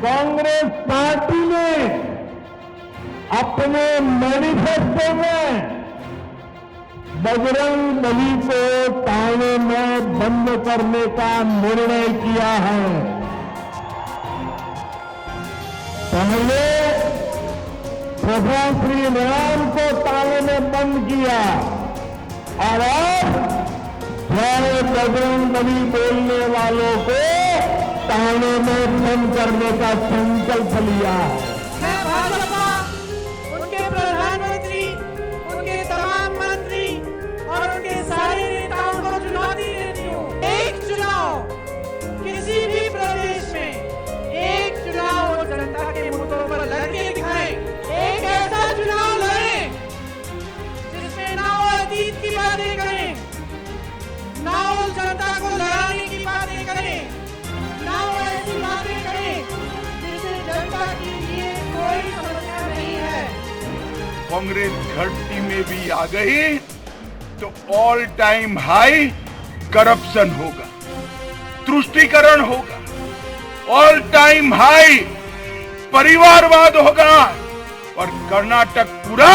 Congress party ने अपने manifesto में बजरंग बली को ताने में बंद करने का निर्णय किया है। पहले प्रभु श्री राम को ताने में बंद किया और अब जय बजरंग बली बोलने वालों को ताने में बंद करने का संकल्प लिया है। मैं भाजपा, उनके प्रधानमंत्री, उनके तमाम मंत्री और उनके सारे नेताओं को चुनौती देती हूँ। एक चुनाव किसी भी प्रदेश में, एक चुनाव वो जनता के मुद्दों पर लड़के दिखाएं। एक ऐसा चुनाव लड़ें जिसमें ना वो अतीत की बातें करें, ना वो जनता को लड़ाने की बातें करें, ना वो ऐसी बातें करें जिससे जनता के लिए कोई समस्या नहीं है। कांग्रेस घाटी में भी आ गई तो ऑल टाइम हाई करप्शन होगा, तुष्टीकरण होगा, ऑल टाइम हाई परिवारवाद होगा और कर्नाटक पूरा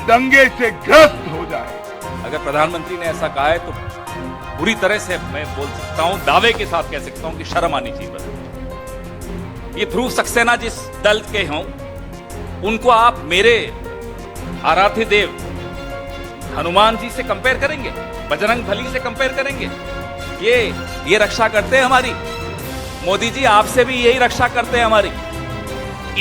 दंगे से ग्रस्त हो जाएगा। अगर प्रधानमंत्री ने ऐसा कहा है तो पूरी तरह से मैं बोल सकता हूं, दावे के साथ कह सकता हूं कि शर्म आनी चाहिए। ये ध्रुव सक्सेना जिस दल के हों, उनको आप मेरे आराध्य देव हनुमान जी से कंपेयर करेंगे, बजरंग बली से कंपेयर करेंगे? ये रक्षा करते हैं हमारी। मोदी जी आपसे भी यही रक्षा करते हैं हमारी।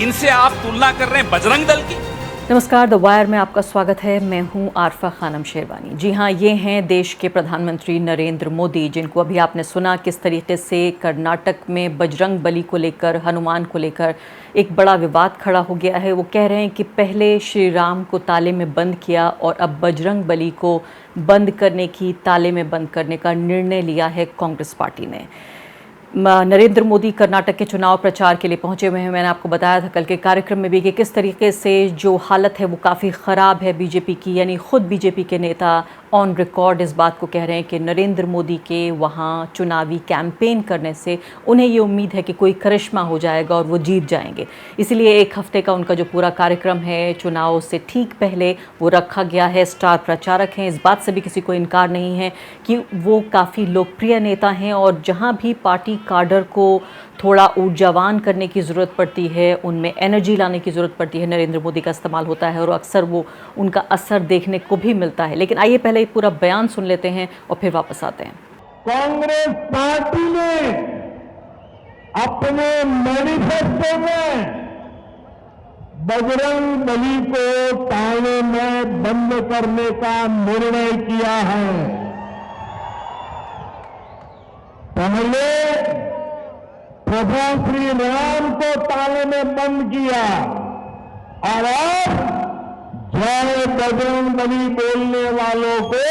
इनसे आप तुलना कर रहे हैं बजरंग दल की। नमस्कार, द वायर में आपका स्वागत है। मैं हूं आरफा खानम शेरवानी। जी हां, ये हैं देश के प्रधानमंत्री नरेंद्र मोदी, जिनको अभी आपने सुना किस तरीके से कर्नाटक में बजरंग बली को लेकर, हनुमान को लेकर एक बड़ा विवाद खड़ा हो गया है। वो कह रहे हैं कि पहले श्री राम को ताले में बंद किया और अब बजरंग बली को बंद करने की, ताले में बंद करने का निर्णय लिया है कांग्रेस पार्टी ने। नरेंद्र मोदी कर्नाटक के चुनाव प्रचार के लिए पहुंचे हुए हैं। मैंने आपको बताया था कल के कार्यक्रम में भी कि किस तरीके से जो हालत है वो काफ़ी ख़राब है बीजेपी की, यानी खुद बीजेपी के नेता ऑन रिकॉर्ड इस बात को कह रहे हैं कि नरेंद्र मोदी के वहाँ चुनावी कैंपेन करने से उन्हें ये उम्मीद है कि कोई करिश्मा हो जाएगा और वो जीत जाएंगे। इसलिए एक हफ्ते का उनका जो पूरा कार्यक्रम है चुनाव से ठीक पहले वो रखा गया है। स्टार प्रचारक हैं, इस बात से भी किसी को इनकार नहीं है कि वो काफ़ी लोकप्रिय नेता हैं और जहाँ भी पार्टी काडर को थोड़ा ऊर्जावान करने की ज़रूरत पड़ती है, उनमें एनर्जी लाने की ज़रूरत पड़ती है, नरेंद्र मोदी का इस्तेमाल होता है और अक्सर वो उनका असर देखने को भी मिलता है। लेकिन आइए पहले पूरा बयान सुन लेते हैं और फिर वापस आते हैं। कांग्रेस पार्टी ने अपने मैनिफेस्टो में बजरंग बली को ताने में बंद करने का निर्णय किया है। पहले प्रभु श्री राम को ताले में बंद किया और अब जय बजरंग बली बोलने वालों को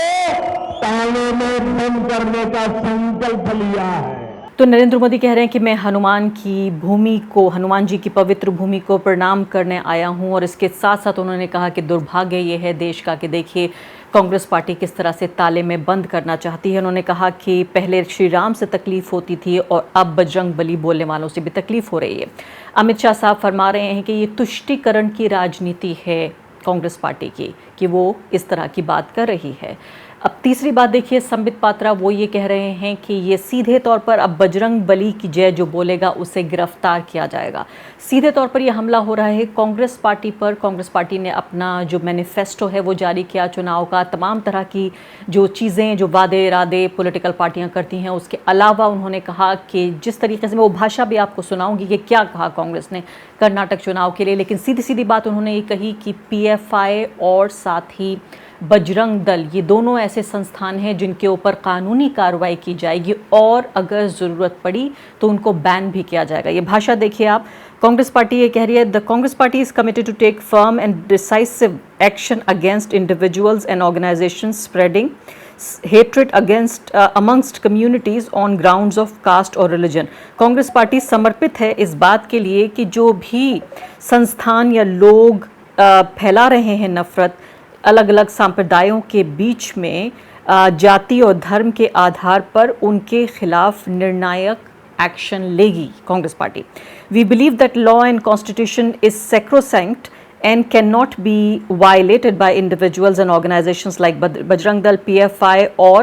ताले में बंद करने का संकल्प लिया है। तो नरेंद्र मोदी कह रहे हैं कि मैं हनुमान की भूमि को, हनुमान जी की पवित्र भूमि को प्रणाम करने आया हूं और इसके साथ साथ उन्होंने कहा कि दुर्भाग्य ये है देश का कि देखिए कांग्रेस पार्टी किस तरह से ताले में बंद करना चाहती है। उन्होंने कहा कि पहले श्री राम से तकलीफ होती थी और अब बजरंग बली बोलने वालों से भी तकलीफ हो रही है। अमित शाह साहब फरमा रहे हैं कि ये तुष्टीकरण की राजनीति है कांग्रेस पार्टी की, कि वो इस तरह की बात कर रही है। अब तीसरी बात देखिए, संबित पात्रा वो ये कह रहे हैं कि ये सीधे तौर पर अब बजरंग बली की जय जो बोलेगा उसे गिरफ्तार किया जाएगा। सीधे तौर पर यह हमला हो रहा है कांग्रेस पार्टी पर। कांग्रेस पार्टी ने अपना जो मैनिफेस्टो है वो जारी किया चुनाव का, तमाम तरह की जो चीज़ें, जो वादे इरादे पॉलिटिकल पार्टियां करती हैं, उसके अलावा उन्होंने कहा कि जिस तरीके से, मैं वो भाषा भी आपको सुनाऊंगी कि क्या कहा कांग्रेस ने कर्नाटक चुनाव के लिए, लेकिन सीधी सीधी बात उन्होंने ये कही कि PFI और साथ ही बजरंग दल, ये दोनों ऐसे संस्थान हैं जिनके ऊपर कानूनी कार्रवाई की जाएगी और अगर ज़रूरत पड़ी तो उनको बैन भी किया जाएगा। ये भाषा देखिए आप। कांग्रेस पार्टी ये कह रही है, the Congress party is committed to take firm and decisive action against individuals and organisations spreading hatred against amongst communities on grounds of caste or religion। Congress party समर्पित है इस बात के लिए कि जो भी संस्थान या लोग फैला रहे हैं नफरत अलग अलग संप्रदायों के बीच में जाति और धर्म के आधार पर, उनके खिलाफ निर्णायक एक्शन लेगी Congress party. We believe that law and constitution is sacrosanct and cannot be violated by individuals and organizations like Bajrang Dal, PFI or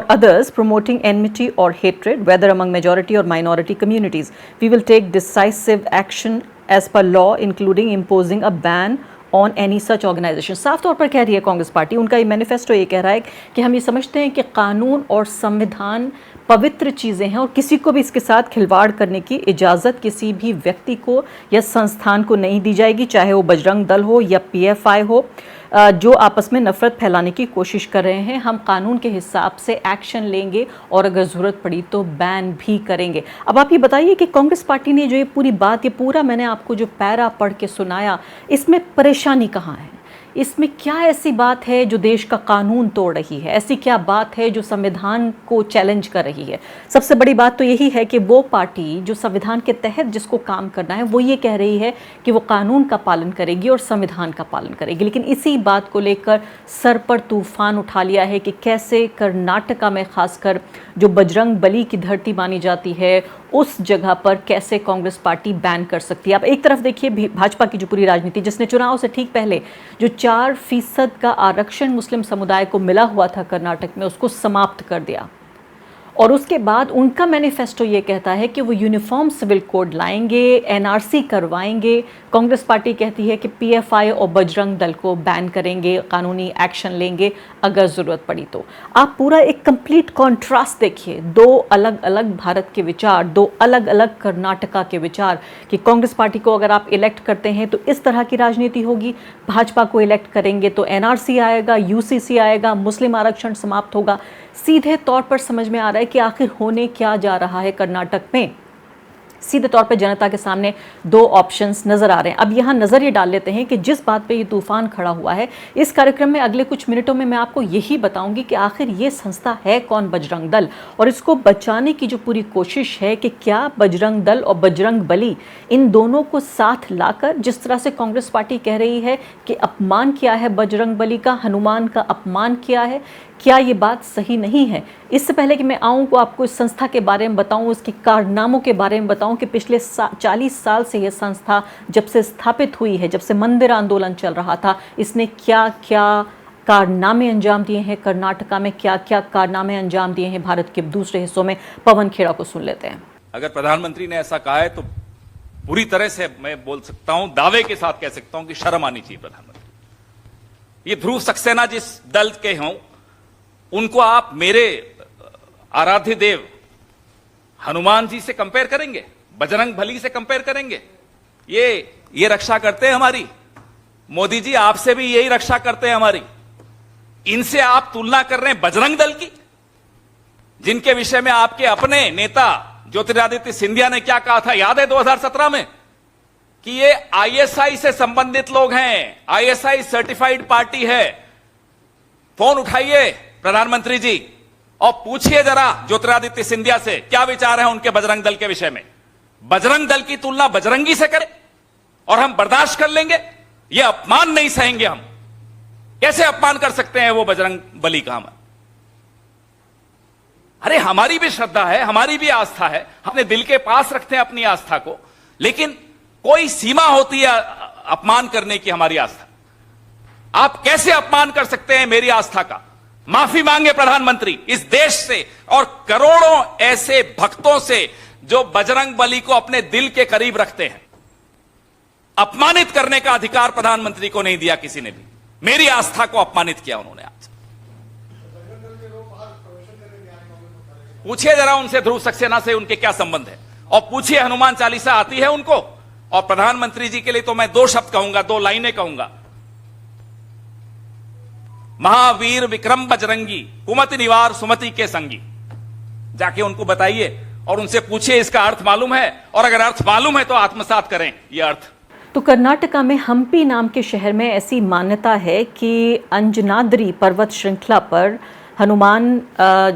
others promoting enmity or hatred, whether among majority or minority communities. We will take decisive action as per law, including imposing a ban on any such organisation. साफ तौर पर कह रही है Congress party, उनका ये manifesto ये कह रहा है कि हम ये समझते हैं कि कानून और संविधान पवित्र चीज़ें हैं और किसी को भी इसके साथ खिलवाड़ करने की इजाज़त किसी भी व्यक्ति को या संस्थान को नहीं दी जाएगी, चाहे वो बजरंग दल हो या PFI हो, जो आपस में नफरत फैलाने की कोशिश कर रहे हैं। हम कानून के हिसाब से एक्शन लेंगे और अगर ज़रूरत पड़ी तो बैन भी करेंगे। अब आप ये बताइए कि कांग्रेस पार्टी ने जो ये पूरी बात, ये पूरा मैंने आपको जो पैरा पढ़ के सुनाया, इसमें परेशानी कहाँ है? इसमें क्या ऐसी बात है जो देश का कानून तोड़ रही है? ऐसी क्या बात है जो संविधान को चैलेंज कर रही है? सबसे बड़ी बात तो यही है कि वो पार्टी जो संविधान के तहत जिसको काम करना है वो ये कह रही है कि वो कानून का पालन करेगी और संविधान का पालन करेगी, लेकिन इसी बात को लेकर सर पर तूफान उठा लिया है कि कैसे कर्नाटका में खासकर जो बजरंग बली की धरती मानी जाती है उस जगह पर कैसे कांग्रेस पार्टी बैन कर सकती है। अब एक तरफ देखिए भाजपा की जो पूरी राजनीति, जिसने चुनाव से ठीक पहले जो 4% का आरक्षण मुस्लिम समुदाय को मिला हुआ था कर्नाटक में, उसको समाप्त कर दिया और उसके बाद उनका मैनिफेस्टो ये कहता है कि वो यूनिफॉर्म सिविल कोड लाएंगे, NRC करवाएंगे। कांग्रेस पार्टी कहती है कि PFI और बजरंग दल को बैन करेंगे, कानूनी एक्शन लेंगे अगर ज़रूरत पड़ी तो। आप पूरा एक कंप्लीट कॉन्ट्रास्ट देखिए, दो अलग अलग भारत के विचार, दो अलग अलग कर्नाटका के विचार, कि कांग्रेस पार्टी को अगर आप इलेक्ट करते हैं तो इस तरह की राजनीति होगी, भाजपा को इलेक्ट करेंगे तो NRC आएगा, UCC आएगा, मुस्लिम आरक्षण समाप्त होगा। सीधे तौर पर समझ में आ रहा है कि आखिर होने क्या जा रहा है कर्नाटक में। सीधे तौर पे जनता के सामने दो ऑप्शंस नजर आ रहे हैं। अब यहाँ नजर ये डाल लेते हैं कि जिस बात पे ये तूफान खड़ा हुआ है, इस कार्यक्रम में अगले कुछ मिनटों में मैं आपको यही बताऊंगी कि आखिर ये संस्था है कौन, बजरंग दल, और इसको बचाने की जो पूरी कोशिश है कि क्या बजरंग दल और बजरंग बली इन दोनों को साथ लाकर, जिस तरह से कांग्रेस पार्टी कह रही है कि अपमान किया है बजरंग बली का, हनुमान का अपमान किया है, क्या ये बात सही नहीं है? इससे पहले कि मैं आऊँ को आपको इस संस्था के बारे में बताऊँ, इसके कारनामों के बारे में बताऊँ कि पिछले 40 साल से ये संस्था जब से स्थापित हुई है, जब से मंदिर आंदोलन चल रहा था, इसने क्या क्या कारनामे अंजाम दिए हैं कर्नाटका में, क्या क्या कारनामे अंजाम दिए हैं भारत के दूसरे हिस्सों में। पवन खेड़ा को सुन लेते हैं। अगर प्रधानमंत्री ने ऐसा कहा है तो पूरी तरह से मैं बोल सकता हूं, दावे के साथ कह सकता हूं कि शर्म आनी चाहिए प्रधानमंत्री। ये ध्रुव सक्सेना जिस दल के हों, उनको आप मेरे आराध्य देव हनुमान जी से कंपेयर करेंगे, बजरंग बली से कंपेयर करेंगे? ये रक्षा करते हैं हमारी। मोदी जी आपसे भी यही रक्षा करते हैं हमारी। इनसे आप तुलना कर रहे हैं बजरंग दल की, जिनके विषय में आपके अपने नेता ज्योतिरादित्य सिंधिया ने क्या कहा था, याद है 2017 में, कि ये ISI से संबंधित लोग हैं, ISI सर्टिफाइड पार्टी है। फोन उठाइए प्रधानमंत्री जी और पूछिए जरा ज्योतिरादित्य सिंधिया से क्या विचार है उनके बजरंग दल के विषय में। बजरंग दल की तुलना बजरंगी से करें और हम बर्दाश्त कर लेंगे? यह अपमान नहीं सहेंगे हम। कैसे अपमान कर सकते हैं वो बजरंग बली का? हम, अरे हमारी भी श्रद्धा है, हमारी भी आस्था है, अपने दिल के पास रखते हैं अपनी आस्था को, लेकिन कोई सीमा होती है अपमान करने की हमारी आस्था। आप कैसे अपमान कर सकते हैं मेरी आस्था का? माफी मांगे प्रधानमंत्री इस देश से और करोड़ों ऐसे भक्तों से जो बजरंग बली को अपने दिल के करीब रखते हैं। अपमानित करने का अधिकार प्रधानमंत्री को नहीं दिया किसी ने भी। मेरी आस्था को अपमानित किया उन्होंने। आज पूछिए जरा उनसे ध्रुव सक्सेना से उनके क्या संबंध है, और पूछिए हनुमान चालीसा आती है उनको। और प्रधानमंत्री जी के लिए तो मैं दो शब्द कहूंगा, दो लाइनें कहूंगा, महावीर विक्रम बजरंगी कुमति निवार सुमति के संगी। जाके उनको बताइए और उनसे पूछिए इसका अर्थ मालूम है, और अगर अर्थ मालूम है तो आत्मसात करें ये अर्थ। तो कर्नाटका में हम्पी नाम के शहर में ऐसी मान्यता है कि अंजनाद्री पर्वत श्रृंखला पर हनुमान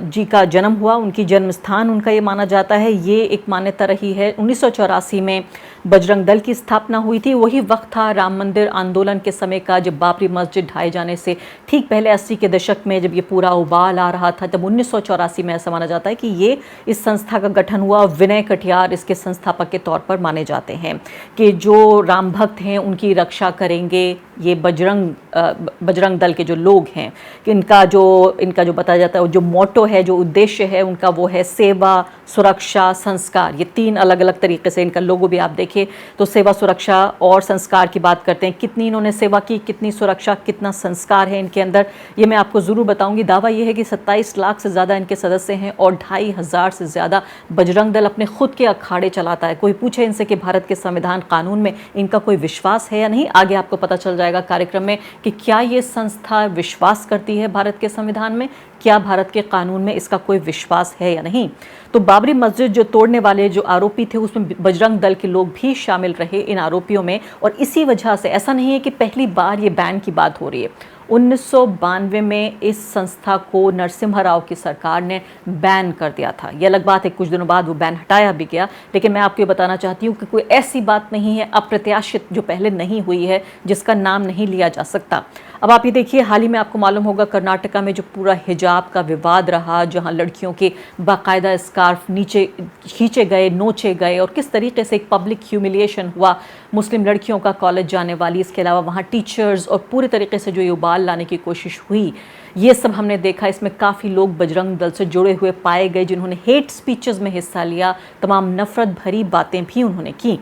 जी का जन्म हुआ, उनकी जन्म स्थान उनका ये माना जाता है। ये एक मान्यता रही है। 1984 में बजरंग दल की स्थापना हुई थी। वही वक्त था राम मंदिर आंदोलन के समय का, जब बाबरी मस्जिद ढाए जाने से ठीक पहले 80 के दशक में जब ये पूरा उबाल आ रहा था, तब 1984 में ऐसा माना जाता है कि ये इस संस्था का गठन हुआ। विनय कटियार इसके संस्थापक के तौर पर माने जाते हैं कि जो राम भक्त हैं उनकी रक्षा करेंगे। ये बजरंग दल के जो लोग हैं, कि इनका जो बताया जाता है, जो मोटो है, जो उद्देश्य है उनका, वो है सेवा, सुरक्षा, संस्कार। ये 3 अलग अलग तरीके से इनका लोगो भी आप देखिए तो सेवा, सुरक्षा और संस्कार की बात करते हैं। कितनी इन्होंने सेवा की, कितनी सुरक्षा, कितना संस्कार है इनके अंदर, ये मैं आपको ज़रूर बताऊंगी। दावा ये है कि 27 लाख से ज़्यादा इनके सदस्य हैं और 2500 से ज़्यादा बजरंग दल अपने खुद के अखाड़े चलाता है। कोई पूछे इनसे कि भारत के संविधान कानून में इनका कोई विश्वास है या नहीं, आगे आपको पता चल जाएगा कार्यक्रम में कि क्या ये संस्था विश्वास करती है भारत के संविधान में, क्या भारत के कानून में इसका कोई विश्वास है या नहीं। तो बाबरी मस्जिद जो तोड़ने वाले जो आरोपी थे उसमें बजरंग दल के लोग भी शामिल रहे इन आरोपियों में, और इसी वजह से ऐसा नहीं है कि पहली बार ये बैन की बात हो रही है। 1992 में इस संस्था को नरसिम्हा राव की सरकार ने बैन कर दिया था। यह अलग बात है, कुछ दिनों बाद वो बैन हटाया भी गया, लेकिन मैं आपको ये बताना चाहती हूँ कि कोई ऐसी बात नहीं है अप्रत्याशित जो पहले नहीं हुई है, जिसका नाम नहीं लिया जा सकता। अब आप ये देखिए, हाल ही में आपको मालूम होगा कर्नाटका में जो पूरा हिजाब का विवाद रहा, जहाँ लड़कियों के बाकायदा स्कार्फ नीचे खींचे गए, नोचे गए, और किस तरीके से एक पब्लिक ह्यूमिलिएशन हुआ मुस्लिम लड़कियों का कॉलेज जाने वाली। इसके अलावा वहाँ टीचर्स और पूरे तरीके से जो ये उबाल लाने की कोशिश हुई, ये सब हमने देखा। इसमें काफ़ी लोग बजरंग दल से जुड़े हुए पाए गए जिन्होंने हेट स्पीचेस में हिस्सा लिया, तमाम नफरत भरी बातें भी उन्होंने की।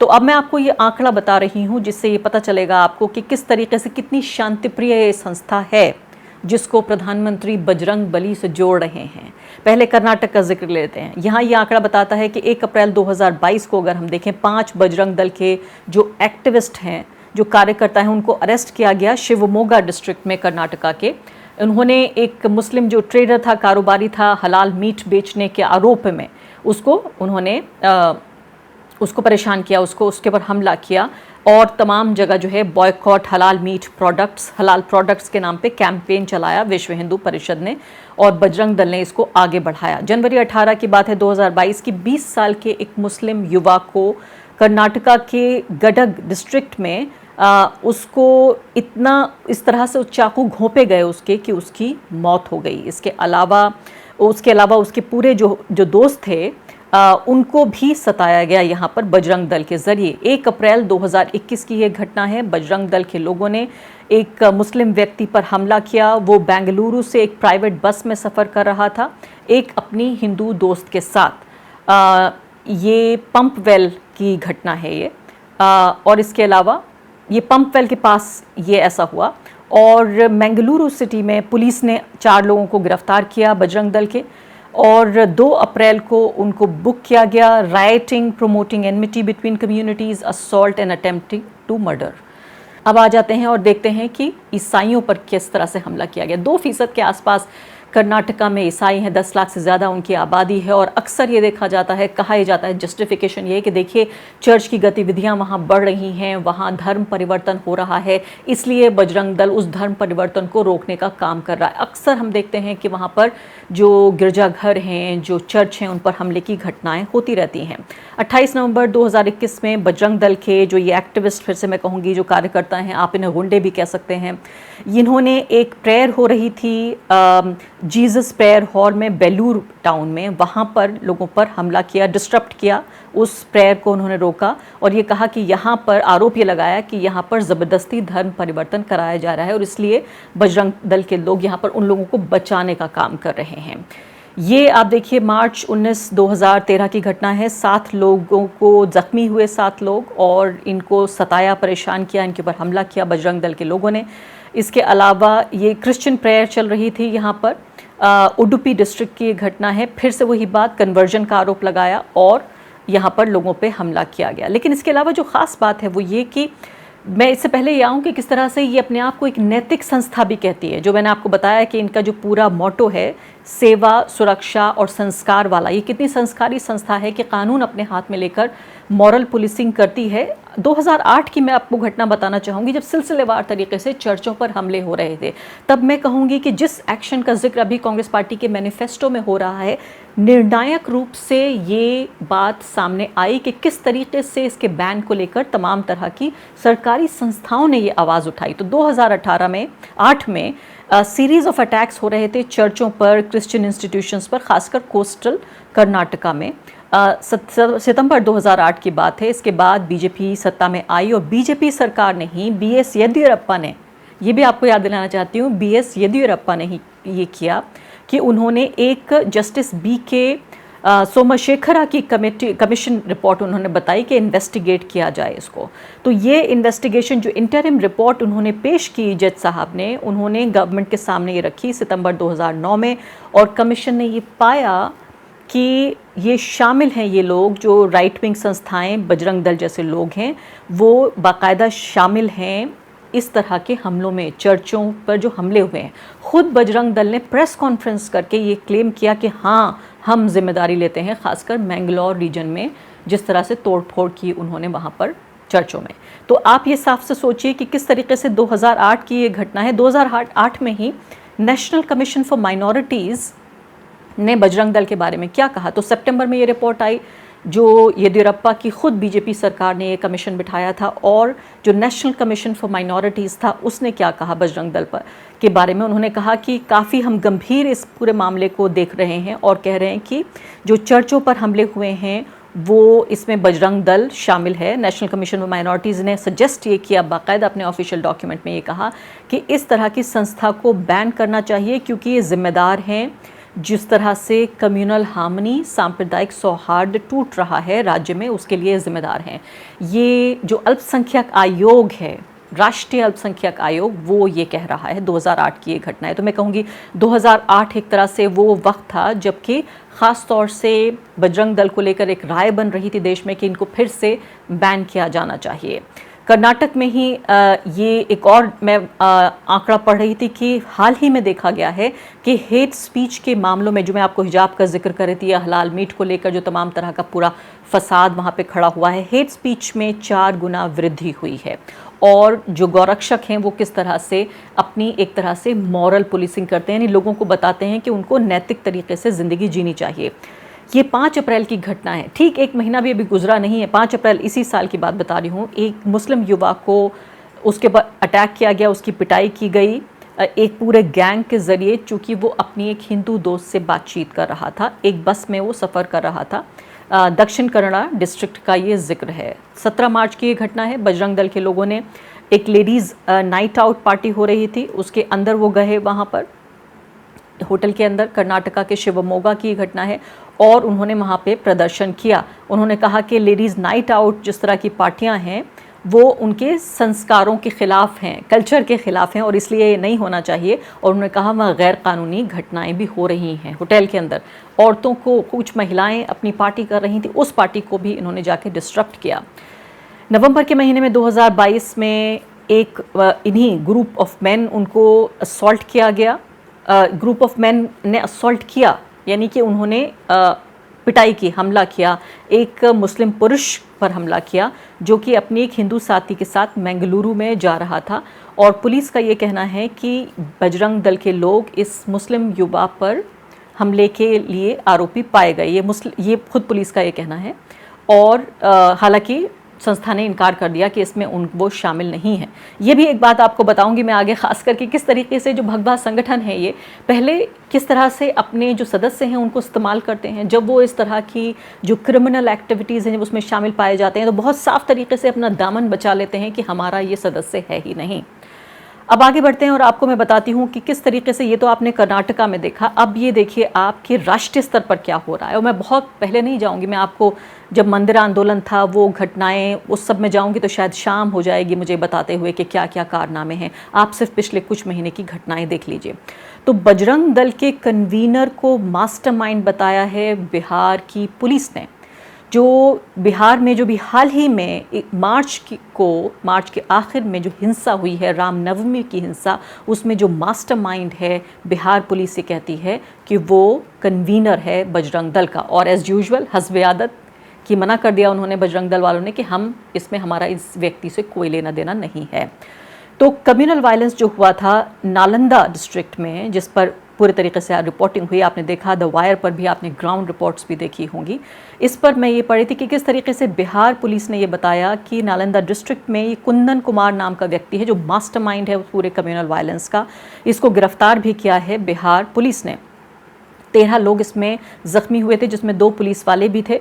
तो अब मैं आपको ये आंकड़ा बता रही हूँ जिससे ये पता चलेगा आपको कि किस तरीके से कितनी शांतिप्रिय ये संस्था है जिसको प्रधानमंत्री बजरंग बली से जोड़ रहे हैं। पहले कर्नाटक का जिक्र लेते हैं। यहाँ ये आंकड़ा बताता है कि 1 अप्रैल 2022 को अगर हम देखें, 5 बजरंग दल के जो एक्टिविस्ट हैं, जो कार्यकर्ता हैं, उनको अरेस्ट किया गया शिवमोगा डिस्ट्रिक्ट में कर्नाटका के। उन्होंने एक मुस्लिम जो ट्रेडर था, कारोबारी था, हलाल मीट बेचने के आरोप में उसको परेशान किया, उसके ऊपर हमला किया, और तमाम जगह जो है बॉयकॉट हलाल मीट प्रोडक्ट्स, हलाल प्रोडक्ट्स के नाम पे कैंपेन चलाया विश्व हिंदू परिषद ने, और बजरंग दल ने इसको आगे बढ़ाया। जनवरी 18 की बात है 2022 की, 20 साल के एक मुस्लिम युवा को कर्नाटका के गडग डिस्ट्रिक्ट में उसको इस तरह से चाकू घोंपे गए उसके कि उसकी मौत हो गई। इसके अलावा उसके पूरे जो दोस्त थे उनको भी सताया गया यहाँ पर बजरंग दल के ज़रिए। 1 अप्रैल 2021 की ये घटना है। बजरंग दल के लोगों ने एक मुस्लिम व्यक्ति पर हमला किया। वो बेंगलुरु से एक प्राइवेट बस में सफ़र कर रहा था एक अपनी हिंदू दोस्त के साथ। ये पंप वेल की घटना है ये, और इसके अलावा ये पंप वेल के पास ये ऐसा हुआ। और बेंगलुरु सिटी में पुलिस ने 4 लोगों को गिरफ्तार किया बजरंग दल के, और 2 अप्रैल को उनको बुक किया गया। Rioting, promoting enmity between communities, assault and attempting to murder. अब आ जाते हैं और देखते हैं कि ईसाइयों पर किस तरह से हमला किया गया। 2% के आसपास कर्नाटका में ईसाई हैं, 10 लाख से ज़्यादा उनकी आबादी है, और अक्सर ये देखा जाता है, कहा जाता है, जस्टिफिकेशन ये कि देखिए चर्च की गतिविधियां वहाँ बढ़ रही हैं, वहाँ धर्म परिवर्तन हो रहा है, इसलिए बजरंग दल उस धर्म परिवर्तन को रोकने का काम कर रहा है। अक्सर हम देखते हैं कि वहाँ पर जो गिरजाघर हैं, जो चर्च हैं, उन पर हमले की घटनाएं होती रहती हैं। 28 नवंबर 2021 में बजरंग दल के जो ये एक्टिविस्ट, फिर से मैं कहूँगी जो कार्यकर्ता हैं, आप इन्हें गुंडे भी कह सकते हैं, इन्होंने एक प्रेयर हो रही थी जीसस प्रेयर हॉल में बेलूर टाउन में, वहाँ पर लोगों पर हमला किया, डिस्टर्ब किया, उस प्रेयर को उन्होंने रोका, और ये कहा कि यहाँ पर आरोप ये लगाया कि यहाँ पर ज़बरदस्ती धर्म परिवर्तन कराया जा रहा है, और इसलिए बजरंग दल के लोग यहाँ पर उन लोगों को बचाने का काम कर रहे हैं। ये आप देखिए मार्च 19 2013 की घटना है। 7 लोगों को जख्मी हुए, 7 लोग, और इनको सताया, परेशान किया, इनके ऊपर हमला किया बजरंग दल के लोगों ने। इसके अलावा ये क्रिश्चियन प्रेयर चल रही थी यहाँ पर, उडुपी डिस्ट्रिक्ट की घटना है। फिर से वही बात, कन्वर्जन का आरोप लगाया और यहाँ पर लोगों पे हमला किया गया। लेकिन इसके अलावा जो ख़ास बात है वो ये कि मैं इससे पहले ये आऊँ कि किस तरह से ये अपने आप को एक नैतिक संस्था भी कहती है। जो मैंने आपको बताया कि इनका जो पूरा मोटो है सेवा, सुरक्षा और संस्कार वाला। ये कितनी संस्कारी संस्था है कि कानून अपने हाथ में लेकर मॉरल पुलिसिंग करती है। 2008 की मैं आपको घटना बताना चाहूँगी जब सिलसिलेवार तरीके से चर्चों पर हमले हो रहे थे। तब मैं कहूँगी कि जिस एक्शन का जिक्र अभी कांग्रेस पार्टी के मैनिफेस्टो में हो रहा है, निर्णायक रूप से ये बात सामने आई कि किस तरीके से इसके बैन को लेकर तमाम तरह की सरकारी संस्थाओं ने ये आवाज़ उठाई। तो 2018 में 8 में सीरीज ऑफ अटैक्स हो रहे थे चर्चों पर, क्रिश्चियन इंस्टीट्यूशंस पर, खासकर कोस्टल कर्नाटका में। सितंबर 2008 की बात है। इसके बाद बीजेपी सत्ता में आई और बीजेपी सरकार ने ही, बीएस येदियुरप्पा ने, ये भी आपको याद दिलाना चाहती हूँ, बीएस येदियुरप्पा ने ही ये किया कि उन्होंने एक जस्टिस BK सोमशेखरा की कमीशन रिपोर्ट उन्होंने बताई कि इन्वेस्टिगेट किया जाए इसको। तो ये इन्वेस्टिगेशन जो इंटरिम रिपोर्ट उन्होंने पेश की जज साहब ने, उन्होंने गवर्नमेंट के सामने ये रखी सितंबर 2009 में, और कमीशन ने ये पाया कि ये शामिल हैं, ये लोग जो राइट विंग संस्थाएं, बजरंग दल जैसे लोग हैं, वो बाकायदा शामिल हैं इस तरह के हमलों में, चर्चों पर जो हमले हुए हैं। खुद बजरंग दल ने प्रेस कॉन्फ्रेंस करके ये क्लेम किया कि हाँ, हम जिम्मेदारी लेते हैं, खासकर मैंगलोर रीजन में जिस तरह से तोड़फोड़ की उन्होंने वहाँ पर चर्चों में। तो आप ये साफ से सोचिए कि किस तरीके से 2008 की ये घटना है। 2008 में ही नेशनल कमीशन फॉर माइनॉरिटीज़ ने बजरंग दल के बारे में क्या कहा। तो सितंबर में ये रिपोर्ट आई जो येदियुरप्पा की खुद बीजेपी सरकार ने ये कमीशन बिठाया था, और जो नेशनल कमीशन फॉर माइनॉरिटीज़ था उसने क्या कहा बजरंग दल पर के बारे में। उन्होंने कहा कि काफ़ी हम गंभीर इस पूरे मामले को देख रहे हैं और कह रहे हैं कि जो चर्चों पर हमले हुए हैं वो इसमें बजरंग दल शामिल है। नेशनल कमीशन फॉर माइनॉरिटीज़ ने सजेस्ट ये किया, बाकायदा अपने ऑफिशियल डॉक्यूमेंट में ये कहा कि इस तरह की संस्था को बैन करना चाहिए क्योंकि ये जिम्मेदार हैं जिस तरह से कम्युनल हार्मनी, सांप्रदायिक सौहार्द टूट रहा है राज्य में, उसके लिए जिम्मेदार हैं। ये जो अल्पसंख्यक आयोग है, राष्ट्रीय अल्पसंख्यक आयोग, वो ये कह रहा है। 2008 की ये घटना है। तो मैं कहूँगी 2008 एक तरह से वो वक्त था जबकि ख़ास तौर से बजरंग दल को लेकर एक राय बन रही थी देश में कि इनको फिर से बैन किया जाना चाहिए। कर्नाटक में ही ये एक और मैं आंकड़ा पढ़ रही थी कि हाल ही में देखा गया है कि हेट स्पीच के मामलों में, जो मैं आपको हिजाब का जिक्र कर रही थी या हलाल मीट को लेकर जो तमाम तरह का पूरा फसाद वहाँ पे खड़ा हुआ है, हेट स्पीच में 4 गुना वृद्धि हुई है। और जो गौरक्षक हैं वो किस तरह से अपनी एक तरह से मॉरल पुलिसिंग करते हैं, यानी लोगों को बताते हैं कि उनको नैतिक तरीके से ज़िंदगी जीनी चाहिए। ये 5 अप्रैल की घटना है, ठीक 1 महीना भी अभी गुजरा नहीं है। 5 अप्रैल इसी साल की बात बता रही हूँ। एक मुस्लिम युवा को उसके बाद अटैक किया गया, उसकी पिटाई की गई एक पूरे गैंग के ज़रिए, चूँकि वो अपनी एक हिंदू दोस्त से बातचीत कर रहा था। एक बस में वो सफ़र कर रहा था। दक्षिण कन्नड़ा डिस्ट्रिक्ट का ये जिक्र है। 17 मार्च की ये घटना है। बजरंग दल के लोगों ने, एक लेडीज़ नाइट आउट पार्टी हो रही थी, उसके अंदर वो गए, वहाँ पर होटल के अंदर, कर्नाटका के शिवमोगा की घटना है, और उन्होंने वहाँ पे प्रदर्शन किया। उन्होंने कहा कि लेडीज़ नाइट आउट जिस तरह की पार्टियां हैं वो उनके संस्कारों के ख़िलाफ़ हैं, कल्चर के ख़िलाफ़ हैं, और इसलिए ये नहीं होना चाहिए। और उन्होंने कहा वहाँ गैर कानूनी घटनाएं भी हो रही हैं होटल के अंदर। औरतों को, कुछ महिलाएं अपनी पार्टी कर रही थी, उस पार्टी को भी इन्होंने जाके डिस्टर्ब किया। नवंबर के महीने में 2022 में एक इन्हीं ग्रुप ऑफ मैन, उनको असॉल्ट किया गया। ग्रुप ऑफ मैन ने असॉल्ट किया, यानी कि उन्होंने पिटाई की, हमला किया, एक मुस्लिम पुरुष पर हमला किया जो कि अपनी एक हिंदू साथी के साथ मैंगलुरु में जा रहा था। और पुलिस का ये कहना है कि बजरंग दल के लोग इस मुस्लिम युवा पर हमले के लिए आरोपी पाए गए। ये खुद पुलिस का ये कहना है। और हालांकि संस्था ने इनकार कर दिया कि इसमें वो शामिल नहीं है। ये भी एक बात आपको बताऊंगी मैं आगे, खास करके किस तरीके से जो भगवा संगठन है ये पहले किस तरह से अपने जो सदस्य हैं उनको इस्तेमाल करते हैं। जब वो इस तरह की जो क्रिमिनल एक्टिविटीज़ हैं जब उसमें शामिल पाए जाते हैं तो बहुत साफ तरीके से अपना दामन बचा लेते हैं कि हमारा ये सदस्य है ही नहीं। अब आगे बढ़ते हैं और आपको मैं बताती हूँ कि किस तरीके से, ये तो आपने कर्नाटका में देखा, अब ये देखिए आपके राष्ट्रीय स्तर पर क्या हो रहा है। और मैं बहुत पहले नहीं जाऊँगी, मैं आपको जब मंदिर आंदोलन था वो घटनाएं, उस सब में जाऊँगी तो शायद शाम हो जाएगी मुझे बताते हुए कि क्या क्या कारनामे हैं। आप सिर्फ पिछले कुछ महीने की घटनाएं देख लीजिए। तो बजरंग दल के कन्वीनर को मास्टरमाइंड बताया है बिहार की पुलिस ने। जो बिहार में जो भी हाल ही में मार्च के आखिर में जो हिंसा हुई है, रामनवमी की हिंसा, उसमें जो मास्टरमाइंड है बिहार पुलिस ये कहती है कि वो कन्वीनर है बजरंग दल का। और एज यूजुअल हस्बे आदत कि मना कर दिया उन्होंने बजरंग दल वालों ने कि हम इसमें हमारा इस व्यक्ति से कोई लेना देना नहीं है। तो कम्युनल वायलेंस जो हुआ था नालंदा डिस्ट्रिक्ट में, जिस पर पूरे तरीके से रिपोर्टिंग हुई, आपने देखा द वायर पर भी आपने ग्राउंड रिपोर्ट्स भी देखी होंगी। इस पर मैं ये पढ़ी थी कि किस तरीके से बिहार पुलिस ने ये बताया कि नालंदा डिस्ट्रिक्ट में ये कुंदन कुमार नाम का व्यक्ति है जो मास्टरमाइंड है उस पूरे कम्युनल वायलेंस का। इसको गिरफ्तार भी किया है बिहार पुलिस ने। 13 लोग इसमें जख्मी हुए थे, जिसमें 2 पुलिस वाले भी थे।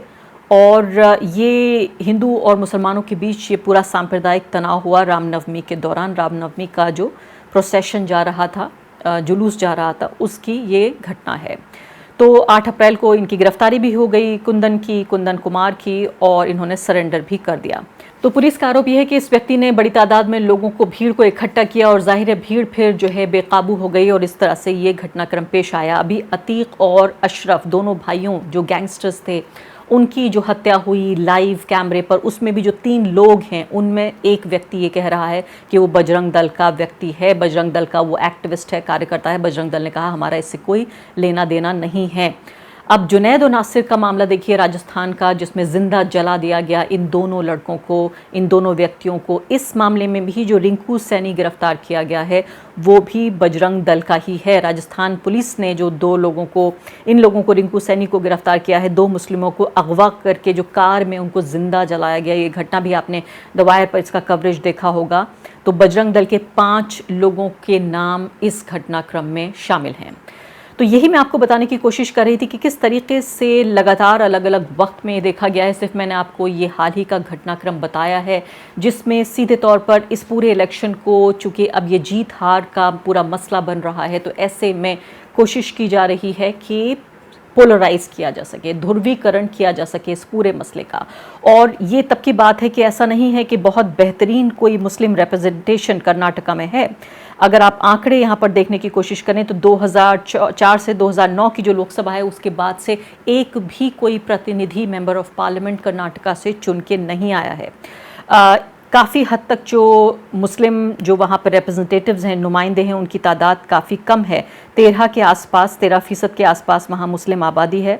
और ये हिंदू और मुसलमानों के बीच ये पूरा सांप्रदायिक तनाव हुआ रामनवमी के दौरान। रामनवमी का जो प्रोसेशन जा रहा था, जुलूस जा रहा था, उसकी ये घटना है। तो 8 अप्रैल को इनकी गिरफ्तारी भी हो गई कुंदन कुमार की, और इन्होंने सरेंडर भी कर दिया। तो पुलिस का आरोप यह है कि इस व्यक्ति ने बड़ी तादाद में लोगों को, भीड़ को इकट्ठा किया और जाहिर है भीड़ फिर जो है बेकाबू हो गई और इस तरह से ये घटनाक्रम पेश आया। अभी अतीक और अशरफ दोनों भाइयों जो गैंगस्टर्स थे, उनकी जो हत्या हुई लाइव कैमरे पर, उसमें भी जो 3 लोग हैं उनमें एक व्यक्ति ये कह रहा है कि वो बजरंग दल का व्यक्ति है, बजरंग दल का वो एक्टिविस्ट है, कार्यकर्ता है। बजरंग दल ने कहा हमारा इससे कोई लेना देना नहीं है। अब जुनैद और नासिर का मामला देखिए राजस्थान का, जिसमें जिंदा जला दिया गया इन दोनों लड़कों को, इन दोनों व्यक्तियों को। इस मामले में भी जो रिंकू सैनी गिरफ्तार किया गया है वो भी बजरंग दल का ही है। राजस्थान पुलिस ने जो 2 लोगों को, इन लोगों को, रिंकू सैनी को गिरफ्तार किया है। 2 मुस्लिमों को अगवा करके जो कार में उनको जिंदा जलाया गया, ये घटना भी आपने द वायर पर इसका कवरेज देखा होगा। तो बजरंग दल के 5 लोगों के नाम इस घटनाक्रम में शामिल हैं। तो यही मैं आपको बताने की कोशिश कर रही थी कि किस तरीके से लगातार अलग अलग वक्त में देखा गया है। सिर्फ मैंने आपको ये हाल ही का घटनाक्रम बताया है, जिसमें सीधे तौर पर इस पूरे इलेक्शन को, चूँकि अब ये जीत हार का पूरा मसला बन रहा है, तो ऐसे में कोशिश की जा रही है कि पोलराइज किया जा सके, ध्रुवीकरण किया जा सके इस पूरे मसले का। और ये तब की बात है कि ऐसा नहीं है कि बहुत बेहतरीन कोई मुस्लिम रिप्रेजेंटेशन कर्नाटका में है। अगर आप आंकड़े यहाँ पर देखने की कोशिश करें तो 2004 से 2009 की जो लोकसभा है उसके बाद से एक भी कोई प्रतिनिधि मेंबर ऑफ पार्लियामेंट कर्नाटका से चुन के नहीं आया है। काफ़ी हद तक जो मुस्लिम जो वहाँ पर रिप्रेजेंटेटिव्स हैं, नुमाइंदे हैं, उनकी तादाद काफ़ी कम है। 13 के आसपास, 13% के आसपास वहाँ मुस्लिम आबादी है।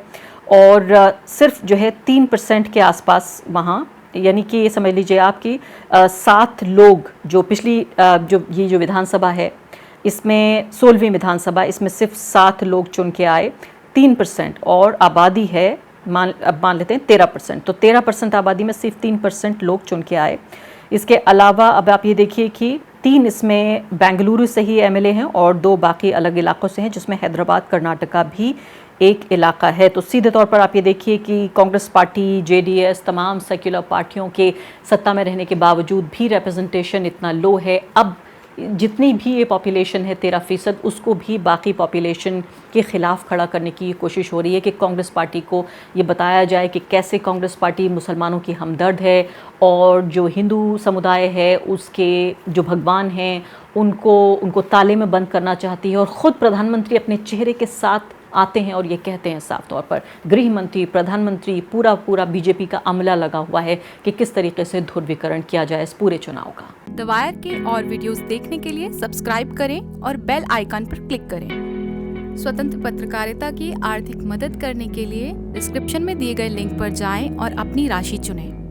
और सिर्फ जो है 3% के आसपास वहाँ, यानी कि ये समझ लीजिए आपकी 7 लोग जो पिछली जो विधानसभा है, इसमें 16वीं विधानसभा, इसमें सिर्फ 7 लोग चुन के आए। 3% और आबादी है, अब मान लेते हैं 13%, तो 13% आबादी में सिर्फ 3% लोग चुन के आए। इसके अलावा अब आप ये देखिए कि 3 इसमें बेंगलुरु से ही एमएलए हैं और 2 बाकी अलग इलाकों से हैं, जिसमें हैदराबाद कर्नाटका भी एक इलाका है। तो सीधे तौर पर आप ये देखिए कि कांग्रेस पार्टी, जेडीएस, तमाम सेक्युलर पार्टियों के सत्ता में रहने के बावजूद भी रिप्रेजेंटेशन इतना लो है। अब जितनी भी ये पॉपुलेशन है 13%, उसको भी बाकी पॉपुलेशन के ख़िलाफ़ खड़ा करने की कोशिश हो रही है कि कांग्रेस पार्टी को ये बताया जाए कि कैसे कांग्रेस पार्टी मुसलमानों की हमदर्द है और जो हिंदू समुदाय है उसके जो भगवान हैं उनको ताले में बंद करना चाहती है। और ख़ुद प्रधानमंत्री अपने चेहरे के साथ आते हैं और ये कहते हैं साफ तौर पर, गृह मंत्री, प्रधानमंत्री, पूरा बीजेपी का अमला लगा हुआ है कि किस तरीके से ध्रुवीकरण किया जाए इस पूरे चुनाव का। द वायर के और वीडियोस देखने के लिए सब्सक्राइब करें और बेल आइकन पर क्लिक करें। स्वतंत्र पत्रकारिता की आर्थिक मदद करने के लिए डिस्क्रिप्शन में दिए गए लिंक पर जाएं और अपनी राशि चुनें।